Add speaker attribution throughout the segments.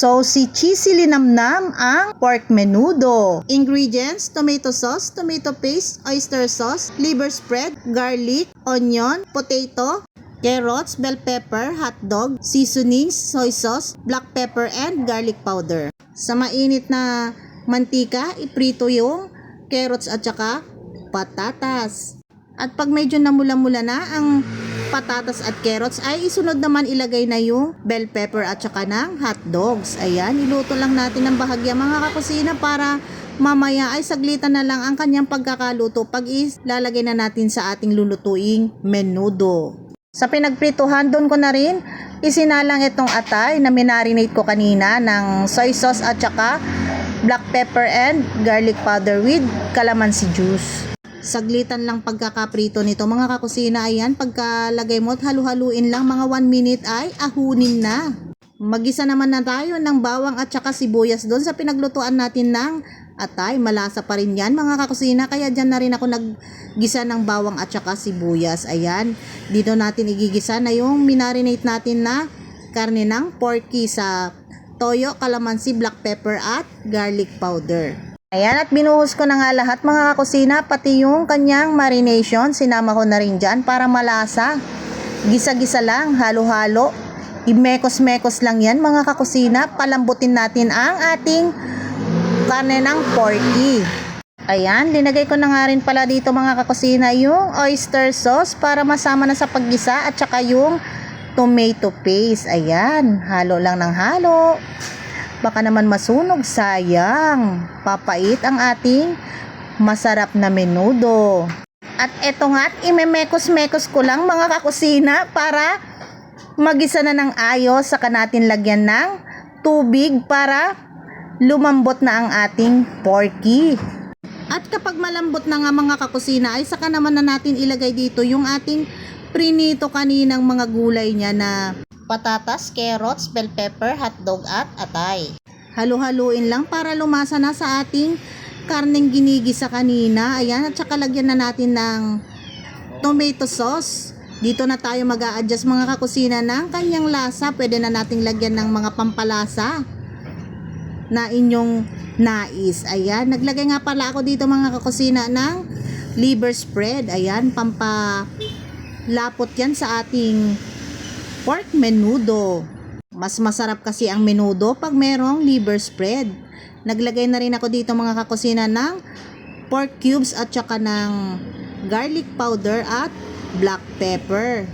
Speaker 1: So, si cheesy linamnam ang pork menudo. Ingredients, tomato sauce, tomato paste, oyster sauce, liver spread, garlic, onion, potato, carrots, bell pepper, hotdog, seasonings, soy sauce, black pepper, and garlic powder. Sa mainit na mantika, iprito yung carrots at saka patatas. At pag medyo namula-mula na ang patatas at carrots, ay isunod naman ilagay na yung bell pepper at saka ng hotdogs. Ayan, iluto lang natin ng bahagya mga kakusina para mamaya ay saglitan na lang ang kanyang pagkakaluto pag ilalagay na natin sa ating lulutuing menudo. Sa pinagprituhan, doon ko na rin isinalang itong atay na minarinate ko kanina ng soy sauce at saka black pepper and garlic powder with calamansi juice. Saglitan lang pagkakaprito nito mga kakusina. Ayan, pagkalagay mo at halu-haluin lang mga 1 minute ay ahunin na. Magisa naman na tayo ng bawang at saka sibuyas doon sa pinaglutuan natin ng atay. Malasa pa rin yan mga kakusina, kaya dyan na rin ako naggisa ng bawang at saka sibuyas. Ayan, dito natin igigisa na yung minarinate natin na karne ng porky sa toyo, calamansi, black pepper at garlic powder. Ayan, at binuhos ko na nga lahat mga kakusina, pati yung kanyang marination, sinama ko na rin dyan para malasa. Gisa-gisa lang, halo-halo. Imekos-mekos lang yan mga kakusina. Palambutin natin ang ating karne ng porky. Ayan, linagay ko na nga rin pala dito mga kakusina yung oyster sauce para masama na sa paggisa at saka yung tomato paste. Ayan, halo lang ng halo. Baka naman masunog, sayang. Papait ang ating masarap na menudo. At eto nga, imemekos-mekos ko lang mga kakusina para magisa na ng ayos. Saka natin lagyan ng tubig para lumambot na ang ating porky. At kapag malambot na nga mga kakusina, ay saka naman na natin ilagay dito yung ating prinito kaninang mga gulay niya na patatas, carrots, bell pepper, hotdog at atay. Halu-haluin lang para lumasa na sa ating karneng ginigisa kanina. Ayan, at saka lagyan na natin ng tomato sauce. Dito na tayo mag-a-adjust mga kakusina ng kanyang lasa. Pwede na nating lagyan ng mga pampalasa na inyong nais. Ayan, naglagay nga pala ako dito mga kakusina ng liver spread. Ayan, pampalapot yan sa ating pork menudo. Mas masarap kasi ang menudo pag merong liver spread. Naglagay na rin ako dito mga kakusina ng pork cubes at saka ng garlic powder at black pepper.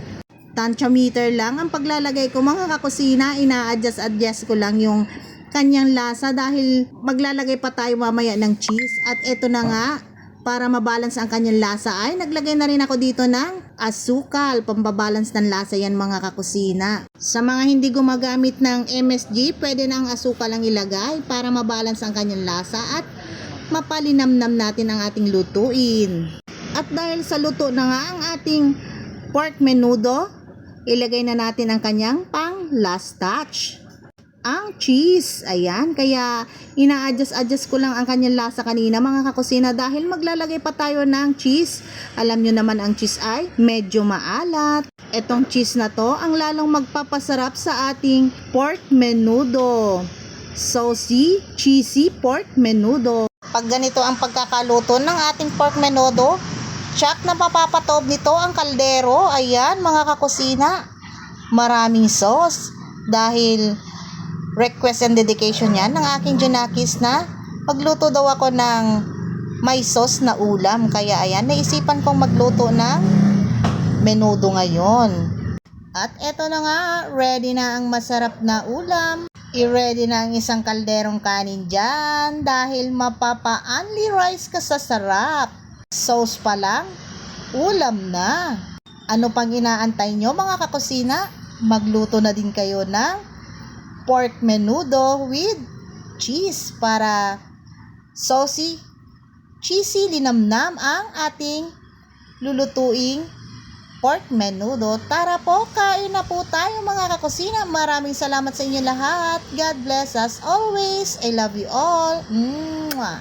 Speaker 1: Tansyometer lang ang paglalagay ko mga kakusina. Ina-adjust ko lang yung kanyang lasa dahil maglalagay pa tayo mamaya ng cheese. At eto na nga, para mabalance ang kanyang lasa ay naglagay na rin ako dito ng asukal. Pambabalance ng lasa yan mga kakusina. Sa mga hindi gumagamit ng MSG, pwede na ang asukal ang ilagay para mabalance ang kanyang lasa at mapalinamnam natin ang ating lutuin. At dahil sa luto na nga ang ating pork menudo, ilagay na natin ang kanyang pang last touch, ang cheese. Ayan, kaya ina-adjust ko lang ang kanyang lasa kanina mga kakusina dahil maglalagay pa tayo ng cheese. Alam nyo naman ang cheese ay medyo maalat. Etong cheese na to ang lalong magpapasarap sa ating pork menudo. Saucy, cheesy pork menudo. Pag ganito ang pagkakaluto ng ating pork menudo, tsak na mapapatob nito ang kaldero. Ayan mga kakusina, maraming sauce dahil request and dedication yan ng aking Junakis na magluto daw ako ng may sauce na ulam. Kaya ayan, naisipan kong magluto ng menudo ngayon. At eto na nga, ready na ang masarap na ulam. I-ready na ang isang kalderong kanin dyan dahil mapapa-only rice ka sa sarap. Sauce pa lang, ulam na. Ano pang inaantay nyo mga kakusina? Magluto na din kayo ng pork menudo with cheese para saucy, cheesy, linamnam ang ating lulutuing pork menudo. Tara po, kain na po tayo mga kakusina. Maraming salamat sa inyo lahat. God bless us always. I love you all. Mwah.